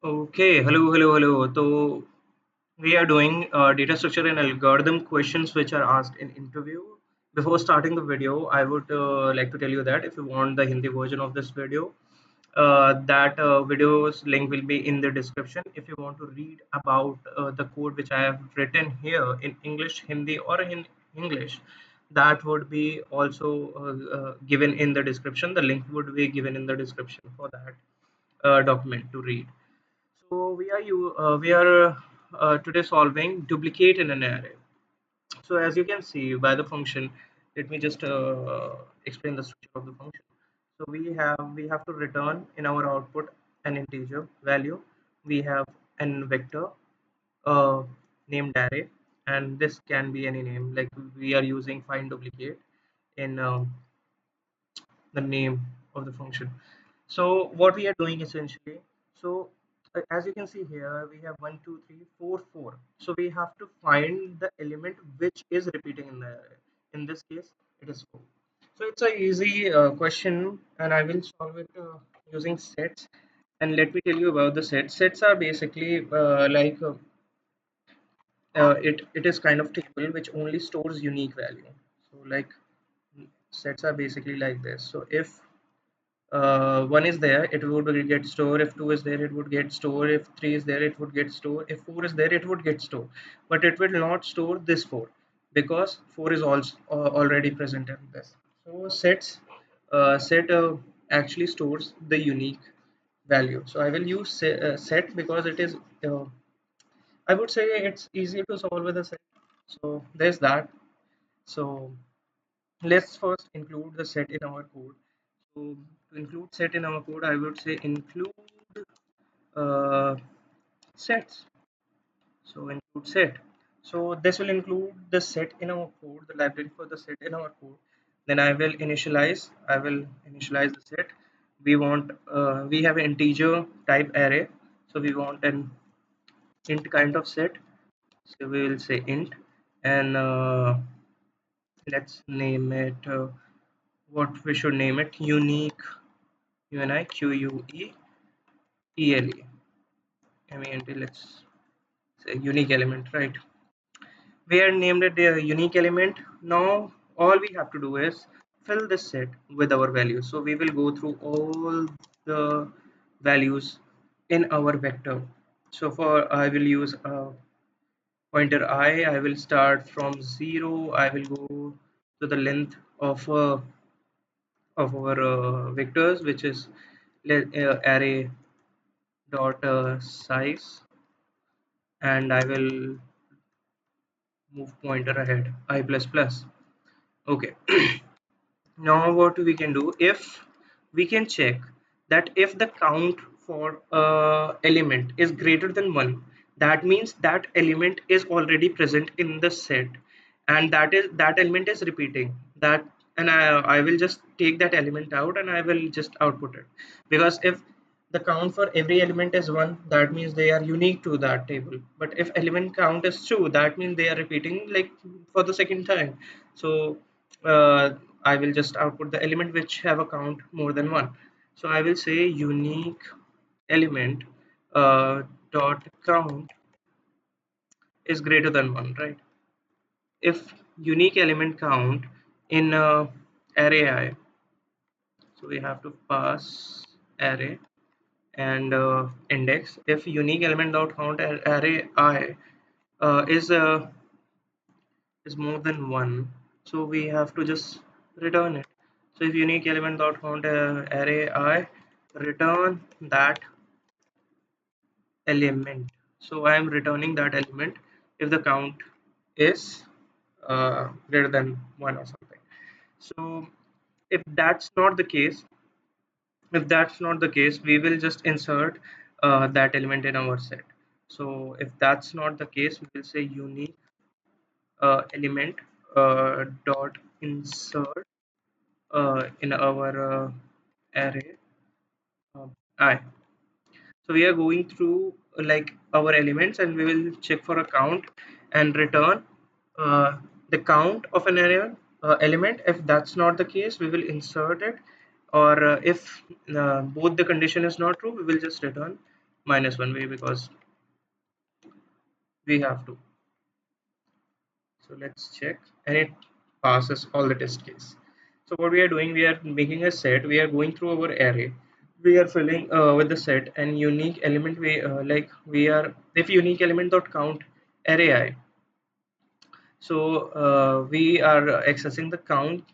Okay, hello. So we are doing data structure and algorithm questions which are asked in interview. Before starting the video, I would like to tell you that if you want the Hindi version of this video, that video's link will be in the description. If you want to read about the code which I have written here in English, Hindi, or in English, that would be also given in the description. The link would be given in the description for that document to read. So we are today solving duplicate in an array. So as you can see by the function, let me just explain the structure of the function. So we have to return in our output an integer value. We have an vector uh, named array, and this can be any name. Like we are using find duplicate in the name of the function. So what we are doing essentially, so as you can see here, we have 1, 2, 3, 4, 4. So we have to find the element which is repeating in the array. In this case, it is 4. So it's a easy question, and I will solve it using sets. And let me tell you about the sets. Sets are basically it is kind of table which only stores unique value. So like sets are basically like this. So if one is there, it would get store. If two is there, it would get store. If three is there, it would get store. If four is there, it would get store. But it will not store this four because four is also already present in this. So set actually stores the unique value. So I will use set because it is. I would say it's easier to solve with a set. So there's that. So let's first include the set in our code. So to include set in our code, I would say include uh, sets. So include set. So this will include the set in our code, the library for the set in our code. Then I will initialize. I will initialize the set. We have an integer type array. So we want an int kind of set. So we will say int, and let's name it. What we should name it? Unique. UNIQUEELE. Let's say unique element, right? We are named it a unique element. Now all we have to do is fill this set with our values. So we will go through all the values in our vector. So for I will use a pointer I will start from 0. I will go to the length of our vectors, which is array dot size, and I will move pointer ahead I plus plus. Okay. Now what we can do, if we can check that if the count for element is greater than 1, that means that element is already present in the set, and that element is repeating that. And I will just take that element out and I will just output it, because if the count for every element is 1, that means they are unique to that table. But if element count is 2, that means they are repeating like for the second time. So uh, I will just output the element which have a count more than 1. So I will say unique element dot count is greater than 1, right? If unique element count in array I, so we have to pass array and index. If unique element dot count array I is more than 1, so we have to just return it. So if unique element dot count array I, return that element. So I am returning that element if the count is greater than 1 or something. So if that's not the case, we will just insert that element in our set. So if that's not the case, we will say unique element dot insert in our array I. So we are going through like our elements, and we will check for a count and return uh, the count of an array element. If that's not the case, we will insert it, or if both the condition is not true, we will just return -1 way because we have to. So let's check, and it passes all the test case. So what we are doing, we are making a set. We are going through our array. We are filling with the set and unique element. We like we are if unique element dot count array I. So we are accessing the count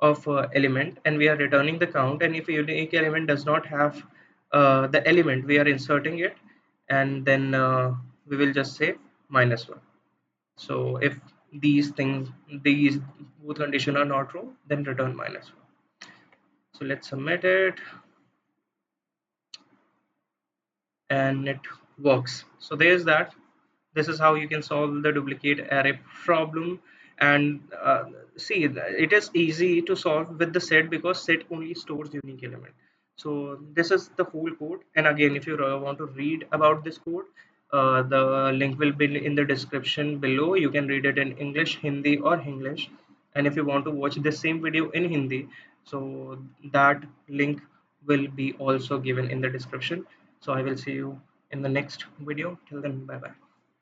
of element, and we are returning the count. And if a unique element does not have the element, we are inserting it, and then we will just say -1. So if these both condition are not true, then return -1. So let's submit it, and it works. So there's that. This is how you can solve the duplicate array problem. And see, it is easy to solve with the set because set only stores unique element. So this is the whole code. And again, if you want to read about this code, the link will be in the description below. You can read it in English, Hindi, or Hinglish. And if you want to watch the same video in Hindi, so that link will be also given in the description. So I will see you in the next video. Till then, bye bye.